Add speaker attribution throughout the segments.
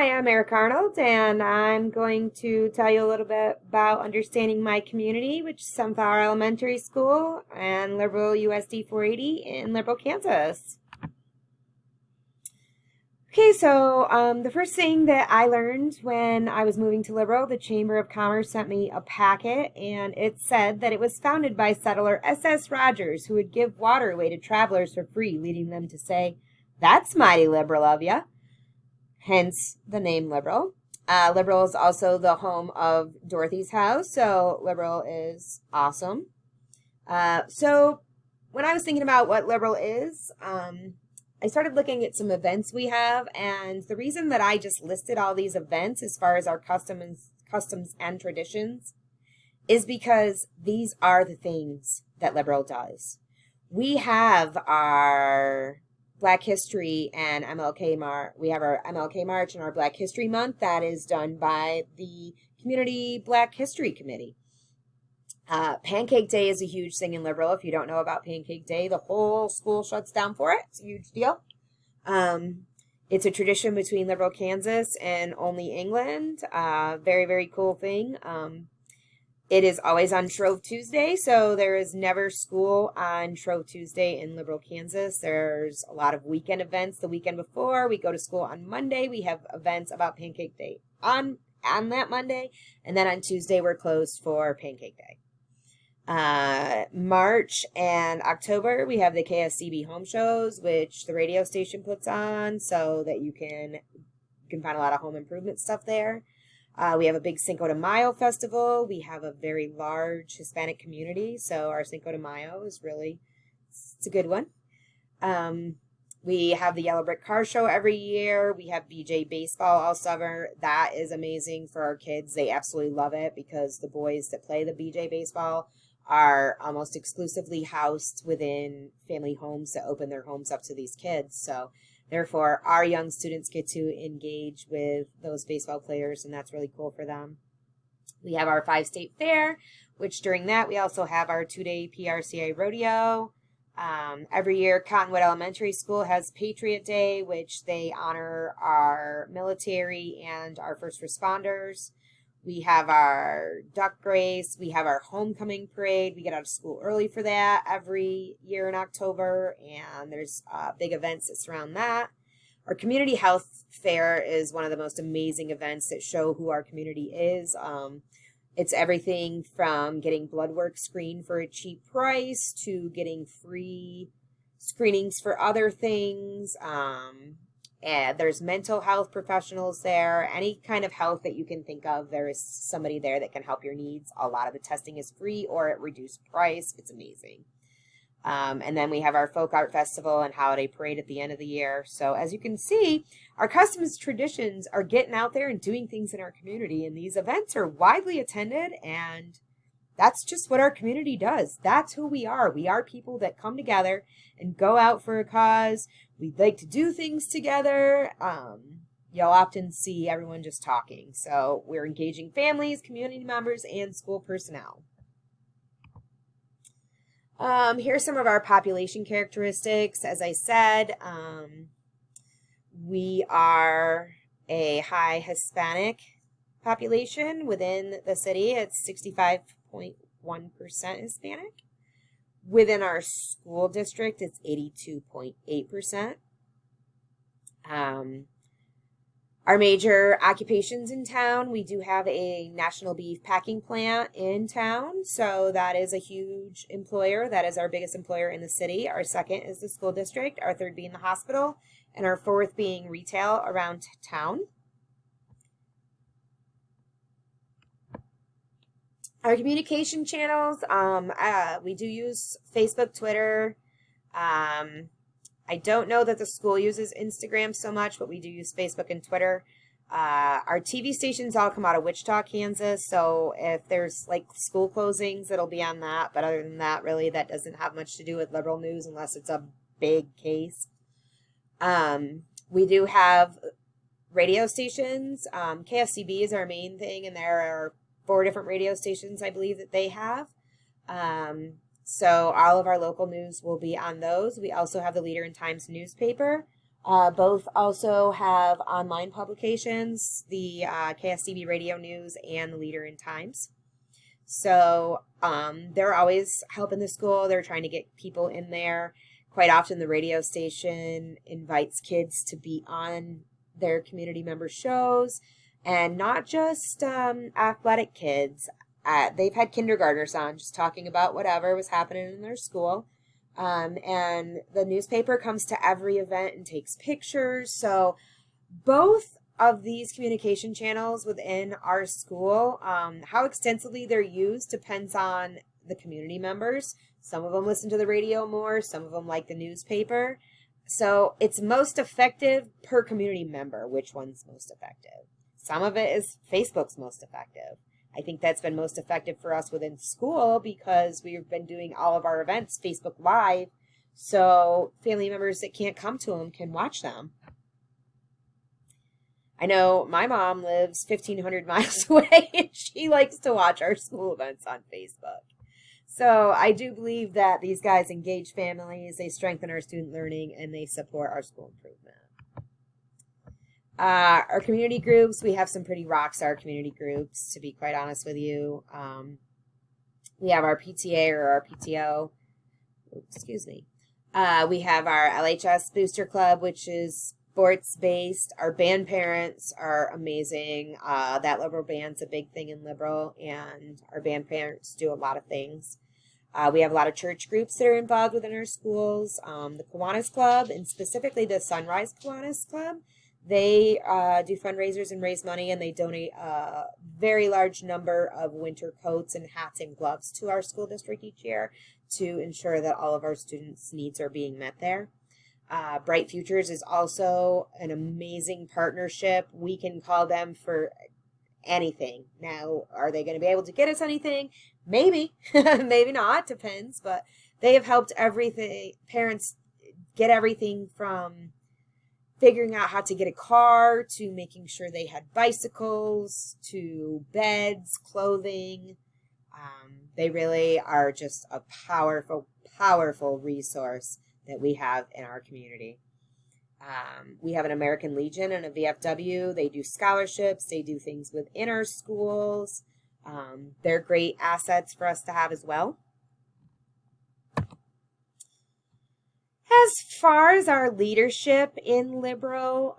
Speaker 1: Hi, I'm Eric Arnold, and I'm going to tell you a little bit about understanding my community, which is Sunflower Elementary School and Liberal USD 480 in Liberal, Kansas. Okay, so the first thing that I learned when I was moving to Liberal, the Chamber of Commerce sent me a packet, and it said that it was founded by settler S.S. Rogers, who would give water away to travelers for free, leading them to say, "That's mighty liberal of ya." Hence the name Liberal. Liberal is also the home of Dorothy's house, so Liberal is awesome. So when I was thinking about what Liberal is, I started looking at some events we have, and the reason that I just listed all these events as far as our customs and traditions is because these are the things that Liberal does. We have our Black History and MLK March. We have our MLK March and our Black History Month. That is done by the Community Black History Committee. Pancake Day is a huge thing in Liberal. If you don't know about Pancake Day, the whole school shuts down for it. It's a huge deal. It's a tradition between Liberal, Kansas and only England. Very, very cool thing. It is always on Shrove Tuesday, so there is never school on Shrove Tuesday in Liberal, Kansas. There's a lot of weekend events the weekend before. We go to school on Monday. We have events about Pancake Day on that Monday, and then on Tuesday we're closed for Pancake Day. March and October, we have the KSCB home shows, which the radio station puts on so that you can find a lot of home improvement stuff there. We have a big Cinco de Mayo festival. We have a very large Hispanic community, so our Cinco de Mayo is it's a good one. We have the Yellow Brick Car Show every year. We have BJ Baseball all summer. That is amazing for our kids. They absolutely love it because the boys that play the BJ Baseball are almost exclusively housed within family homes that open their homes up to these kids. So therefore, our young students get to engage with those baseball players, and that's really cool for them. We have our 5-state fair, which during that, we also have our 2-day PRCA rodeo. Every year, Cottonwood Elementary School has Patriot Day, which they honor our military and our first responders. We have our duck race. We have our homecoming parade. We get out of school early for that every year in October, and there's big events that surround that. Our community health fair is one of the most amazing events that show who our community is. It's everything from getting blood work screened for a cheap price to getting free screenings for other things. And there's mental health professionals there. Any kind of health that you can think of, there is somebody there that can help your needs. A lot of the testing is free or at reduced price. It's amazing. And then we have our folk art festival and holiday parade at the end of the year. So as you can see, our customs traditions are getting out there and doing things in our community. And these events are widely attended, and that's just what our community does. That's who we are. We are people that come together and go out for a cause. We like to do things together. You'll often see everyone just talking. So we're engaging families, community members, and school personnel. Here's some of our population characteristics. As I said, we are a high Hispanic population within the city. It's 65.1% Hispanic. Within our school district, it's 82.8%. Our major occupations in town, we do have a national beef packing plant in town, so that is a huge employer. That is our biggest employer in the city. Our second is the school district, our third being the hospital, and our fourth being retail around town. Our communication channels, we do use Facebook, Twitter. I don't know that the school uses Instagram so much, but we do use Facebook and Twitter. Our TV stations all come out of Wichita, Kansas, so if there's like school closings, it'll be on that. But other than that, really, that doesn't have much to do with liberal news unless it's a big case. We do have radio stations. KFCB is our main thing, and there are 4 different radio stations, I believe, that they have. So all of our local news will be on those. We also have the Leader in Times newspaper. Both also have online publications, the KSTV Radio News and the Leader in Times. So they're always helping the school. They're trying to get people in there. Quite often the radio station invites kids to be on their community member shows, and not just athletic kids. They've had kindergartners on just talking about whatever was happening in their school. And the newspaper comes to every event and takes pictures. So both of these communication channels within our school, how extensively they're used depends on the community members. Some of them listen to the radio more. Some of them like the newspaper. So it's most effective per community member, which one's most effective. Some of it is Facebook's most effective. I think that's been most effective for us within school because we've been doing all of our events Facebook Live. So family members that can't come to them can watch them. I know my mom lives 1,500 miles away and she likes to watch our school events on Facebook. So I do believe that these guys engage families, they strengthen our student learning, and they support our school improvement. Our community groups, we have some pretty rock star community groups, to be quite honest with you. We have our PTA or our PTO. Excuse me. We have our LHS Booster Club, which is sports-based. Our band parents are amazing. That liberal band's a big thing in liberal, and our band parents do a lot of things. We have a lot of church groups that are involved within our schools. The Kiwanis Club, and specifically the Sunrise Kiwanis Club, they do fundraisers and raise money, and they donate a very large number of winter coats and hats and gloves to our school district each year to ensure that all of our students' needs are being met there. Bright Futures is also an amazing partnership. We can call them for anything. Now, are they going to be able to get us anything? Maybe. Maybe not. Depends. But they have helped parents get everything from figuring out how to get a car to making sure they had bicycles to beds, clothing. They really are just a powerful, powerful resource that we have in our community. We have an American Legion and a VFW. They do scholarships. They do things within our schools. They're great assets for us to have as well. As far as our leadership in Liberal,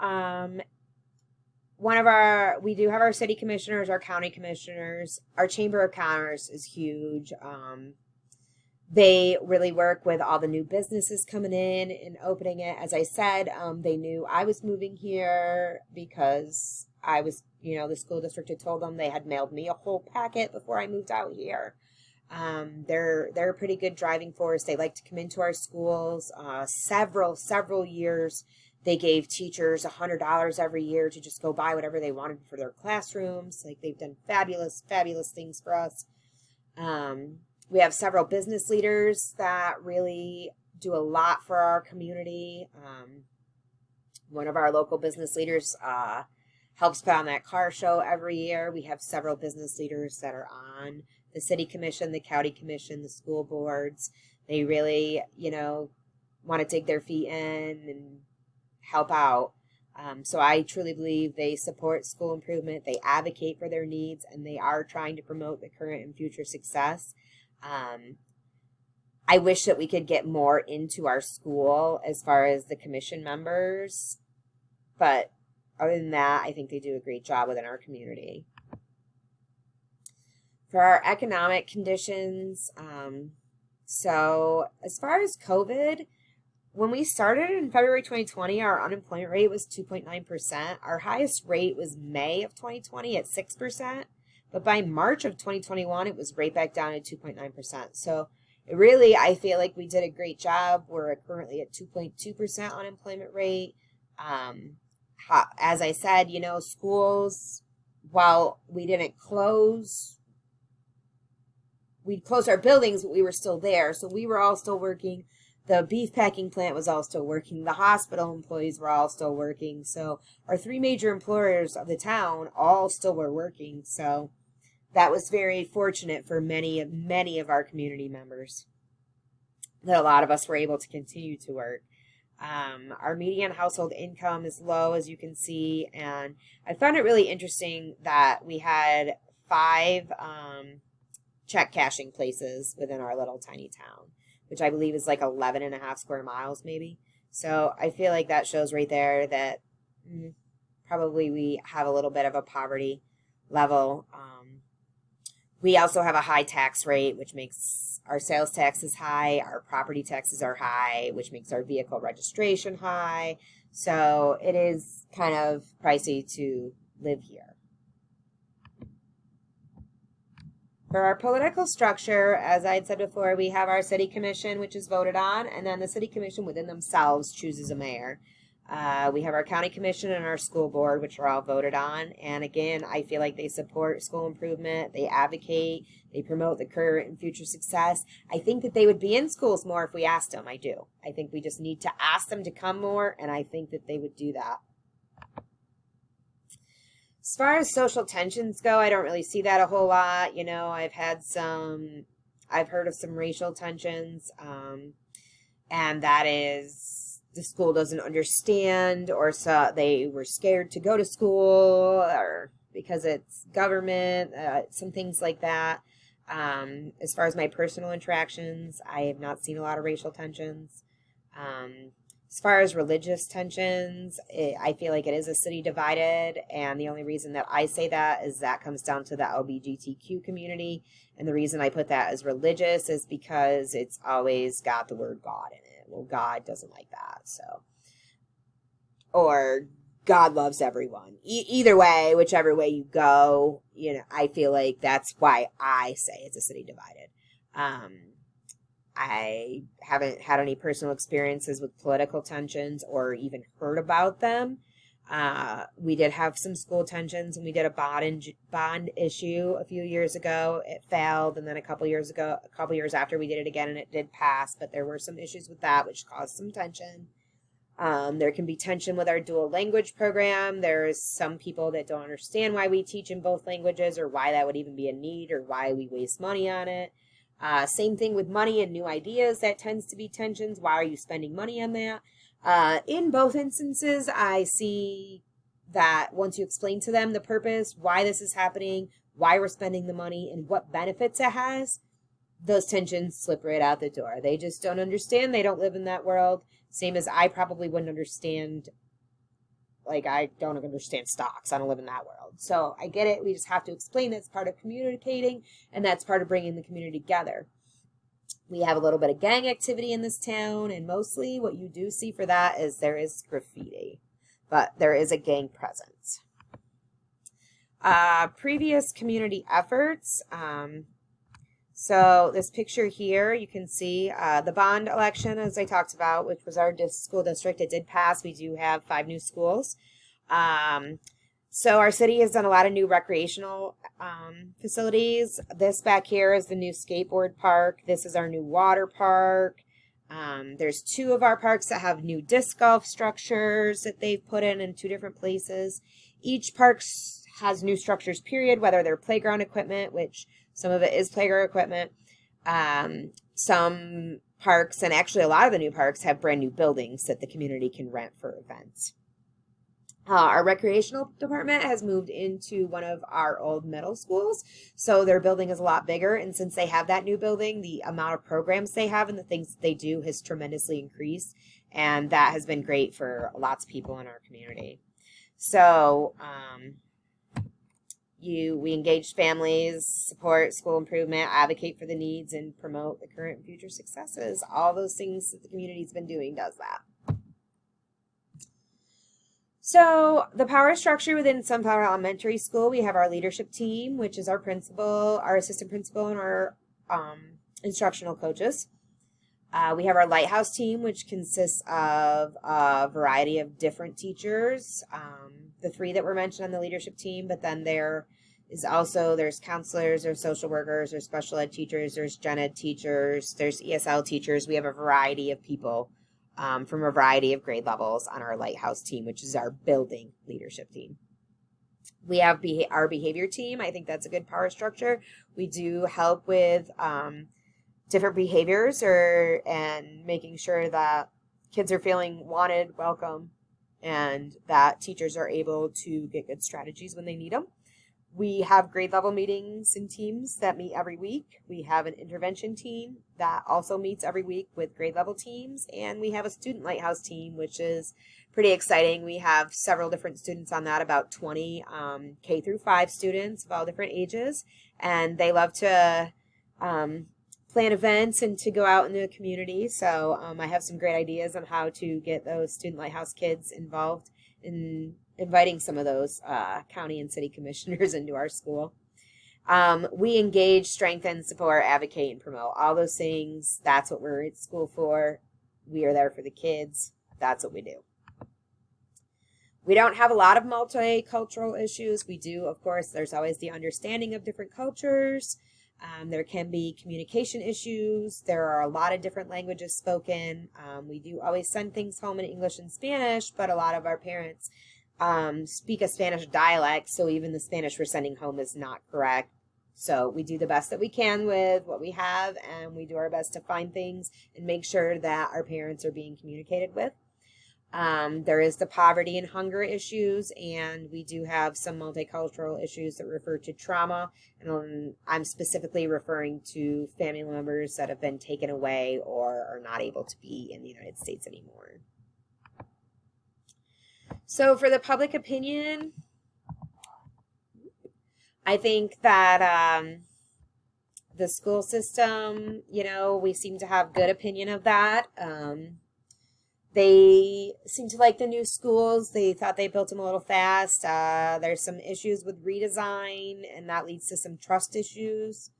Speaker 1: we do have our city commissioners, our county commissioners. Our Chamber of Commerce is huge. They really work with all the new businesses coming in and opening it. As I said, they knew I was moving here because I was, the school district had told them. They had mailed me a whole packet before I moved out here. They're a pretty good driving force. They like to come into our schools. Several years, they gave teachers $100 every year to just go buy whatever they wanted for their classrooms. Like, they've done fabulous, fabulous things for us. We have several business leaders that really do a lot for our community. One of our local business leaders helps put on that car show every year. We have several business leaders that are on the city commission, the county commission, the school boards. They really, want to dig their feet in and help out. So I truly believe they support school improvement. They advocate for their needs, and they are trying to promote the current and future success. I wish that we could get more into our school as far as the commission members, but other than that, I think they do a great job within our community. For our economic conditions, so as far as COVID, when we started in February 2020, our unemployment rate was 2.9%. Our highest rate was May of 2020 at 6%. But by March of 2021, it was right back down at 2.9%. So it really, I feel like we did a great job. We're currently at 2.2% unemployment rate. As I said, schools, while we didn't close, we closed our buildings, but we were still there. So we were all still working. The beef packing plant was all still working. The hospital employees were all still working. So our three major employers of the town all still were working. So that was very fortunate for many of our community members, that a lot of us were able to continue to work. Our median household income is low, as you can see, and I found it really interesting that we had 5 check cashing places within our little tiny town, which I believe is like 11 and a half square miles, maybe. So I feel like that shows right there that probably we have a little bit of a poverty level. We also have a high tax rate, which makes our sales taxes high. Our property taxes are high, which makes our vehicle registration high. So it is kind of pricey to live here. For our political structure, as I had said before, we have our city commission, which is voted on, and then the city commission within themselves chooses a mayor. We have our county commission and our school board, which are all voted on. And again, I feel like they support school improvement. They advocate. They promote the current and future success. I think that they would be in schools more if we asked them. I do. I think we just need to ask them to come more, and I think that they would do that. As far as social tensions go, I don't really see that a whole lot. You know, I've heard of some racial tensions, and that is the school doesn't understand, or so they were scared to go to school, or because it's government, some things like that. As far as my personal interactions, I have not seen a lot of racial tensions. As far as religious tensions, I feel like it is a city divided, and the only reason that I say that is that comes down to the LGBTQ community, and the reason I put that as religious is because it's always got the word God in it. Well, God doesn't like that, so. Or God loves everyone. Either way, whichever way you go, you know, I feel like that's why I say it's a city divided. I haven't had any personal experiences with political tensions or even heard about them. We did have some school tensions, and we did a bond issue a few years ago. It failed, and then a couple years after, we did it again, and it did pass. But there were some issues with that, which caused some tension. There can be tension with our dual language program. There's some people that don't understand why we teach in both languages, or why that would even be a need, or why we waste money on it. Same thing with money and new ideas. That tends to be tensions. Why are you spending money on that? In both instances, I see that once you explain to them the purpose, why this is happening, why we're spending the money, and what benefits it has, those tensions slip right out the door. They just don't understand. They don't live in that world. Same as I probably wouldn't understand. Like, I don't understand stocks. I don't live in that world. So I get it. We just have to explain that's part of communicating, and that's part of bringing the community together. We have a little bit of gang activity in this town, and mostly what you do see for that is there is graffiti, but there is a gang presence. Previous community efforts. So this picture here, you can see the bond election, as I talked about, which was our school district. It did pass. We do have 5 new schools. So our city has done a lot of new recreational facilities. This back here is the new skateboard park. This is our new water park. There's 2 of our parks that have new disc golf structures that they've put in 2 different places. Each park has new structures, period, whether they're playground equipment, which some of it is playground equipment. Some parks, and actually a lot of the new parks, have brand new buildings that the community can rent for events. Our recreational department has moved into one of our old middle schools, so their building is a lot bigger, and since they have that new building, the amount of programs they have and the things that they do has tremendously increased, and that has been great for lots of people in our community. So we engage families, support school improvement, advocate for the needs, and promote the current and future successes. All those things that the community's been doing does that. So the power structure within Sunflower Elementary School, we have our leadership team, which is our principal, our assistant principal, and our instructional coaches. We have our Lighthouse team, which consists of a variety of different teachers, the 3 that were mentioned on the leadership team, but then there's counselors, there's social workers, there's special ed teachers, there's gen ed teachers, there's ESL teachers. We have a variety of people from a variety of grade levels on our Lighthouse team, which is our building leadership team. We have our behavior team. I think that's a good power structure. We do help with different behaviors and making sure that kids are feeling wanted, welcome, and that teachers are able to get good strategies when they need them. We have grade level meetings and teams that meet every week. We have an intervention team that also meets every week with grade level teams. And we have a student lighthouse team, which is pretty exciting. We have several different students on that, about 20 K through 5 students of all different ages. And they love to plan events and to go out in the community. So I have some great ideas on how to get those student lighthouse kids involved in inviting some of those county and city commissioners into our school. We engage, strengthen, support, advocate, and promote. All those things, that's what we're at school for. We are there for the kids. That's what we do. We don't have a lot of multicultural issues. We do, of course, there's always the understanding of different cultures. There can be communication issues. There are a lot of different languages spoken. We do always send things home in English and Spanish, but a lot of our parents speak a Spanish dialect, so even the Spanish we're sending home is not correct. So we do the best that we can with what we have, and we do our best to find things and make sure that our parents are being communicated with. There is the poverty and hunger issues, and we do have some multicultural issues that refer to trauma, and I'm specifically referring to family members that have been taken away or are not able to be in the United States anymore. So for the public opinion, I think that the school system, we seem to have good opinion of that. They seem to like the new schools. They thought they built them a little fast. There's some issues with redesign, and that leads to some trust issues.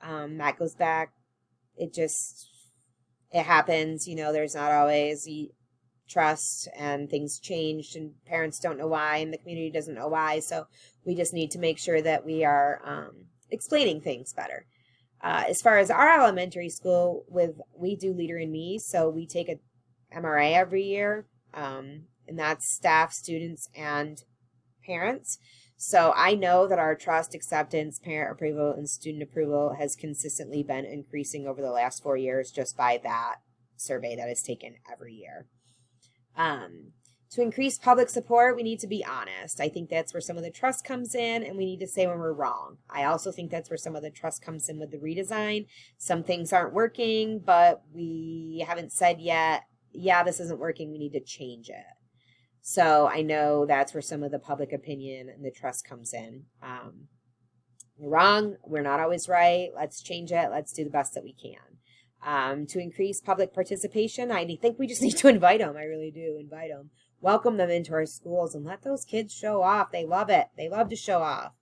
Speaker 1: That goes back. It happens. There's not always trust, and things changed, and parents don't know why, and the community doesn't know why. So we just need to make sure that we are explaining things better. As far as our elementary school, we do Leader in Me, so we take a MRA every year, and that's staff, students, and parents. So I know that our trust, acceptance, parent approval, and student approval has consistently been increasing over the last 4 years just by that survey that is taken every year. To increase public support, we need to be honest. I think that's where some of the trust comes in, and we need to say when we're wrong. I also think that's where some of the trust comes in with the redesign. Some things aren't working, but we haven't said yet, yeah, this isn't working, we need to change it. So I know that's where some of the public opinion and the trust comes in. We're wrong, we're not always right, let's change it, let's do the best that we can. To increase public participation, I think we just need to invite them. I really do invite them. Welcome them into our schools and let those kids show off. They love it. They love to show off.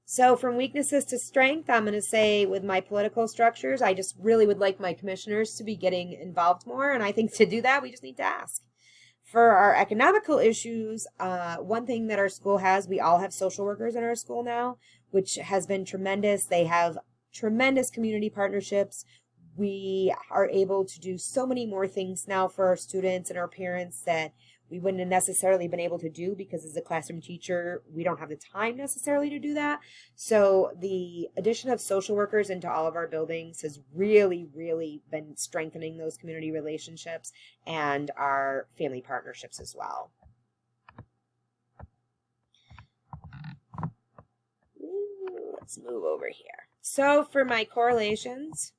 Speaker 1: So from weaknesses to strength, I'm going to say with my political structures, I just really would like my commissioners to be getting involved more. And I think to do that, we just need to ask. For our economical issues, one thing that our school has, we all have social workers in our school now, which has been tremendous. They have tremendous community partnerships. We are able to do so many more things now for our students and our parents that we wouldn't have necessarily been able to do because as a classroom teacher, we don't have the time necessarily to do that. So the addition of social workers into all of our buildings has really, really been strengthening those community relationships and our family partnerships as well. Let's move over here. So for my correlations,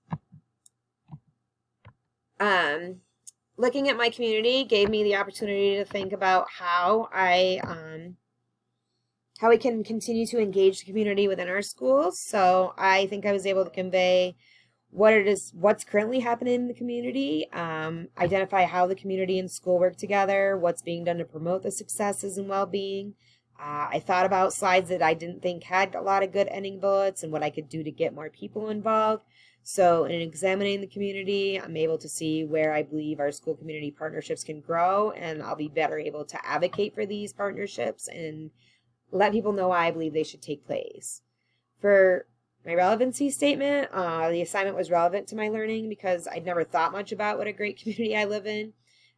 Speaker 1: looking at my community gave me the opportunity to think about how we can continue to engage the community within our schools. So I think I was able to convey what's currently happening in the community, identify how the community and school work together, what's being done to promote the successes and well-being. I thought about slides that I didn't think had a lot of good ending bullets and what I could do to get more people involved. So in examining the community, I'm able to see where I believe our school community partnerships can grow, and I'll be better able to advocate for these partnerships and let people know why I believe they should take place. For my relevancy statement, the assignment was relevant to my learning because I'd never thought much about what a great community I live in.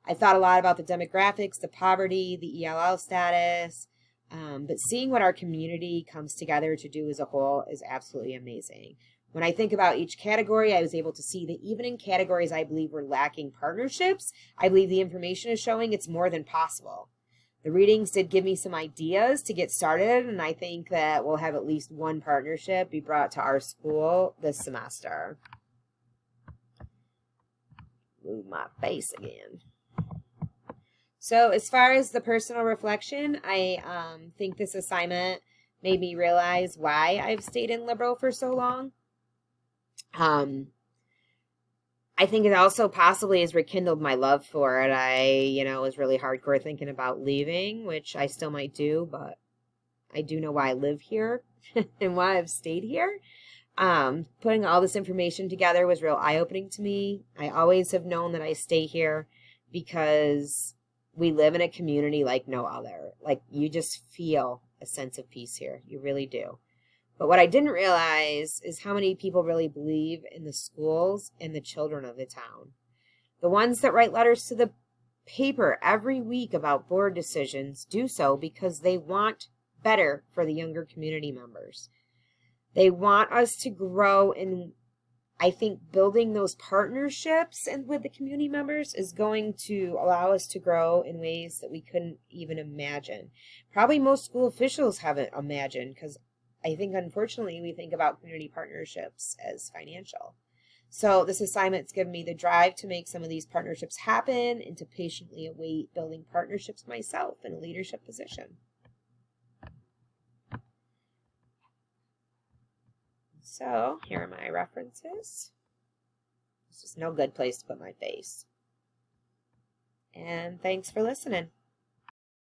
Speaker 1: I thought a lot about the demographics, the poverty, the ELL status, but seeing what our community comes together to do as a whole is absolutely amazing. When I think about each category, I was able to see that even in categories I believe were lacking partnerships, I believe the information is showing it's more than possible. The readings did give me some ideas to get started, and I think that we'll have at least one partnership be brought to our school this semester. Move my face again. So as far as the personal reflection, I think this assignment made me realize why I've stayed in liberal for so long. I think it also possibly has rekindled my love for it. I, was really hardcore thinking about leaving, which I still might do, but I do know why I live here and why I've stayed here. Putting all this information together was real eye-opening to me. I always have known that I stay here because we live in a community like no other. Like, you just feel a sense of peace here. You really do. But what I didn't realize is how many people really believe in the schools and the children of the town. The ones that write letters to the paper every week about board decisions do so because they want better for the younger community members. They want us to grow, and I think building those partnerships and with the community members is going to allow us to grow in ways that we couldn't even imagine. Probably most school officials haven't imagined, because I think, unfortunately, we think about community partnerships as financial. So this assignment's given me the drive to make some of these partnerships happen and to patiently await building partnerships myself in a leadership position. So here are my references. It's just no good place to put my face. And thanks for listening.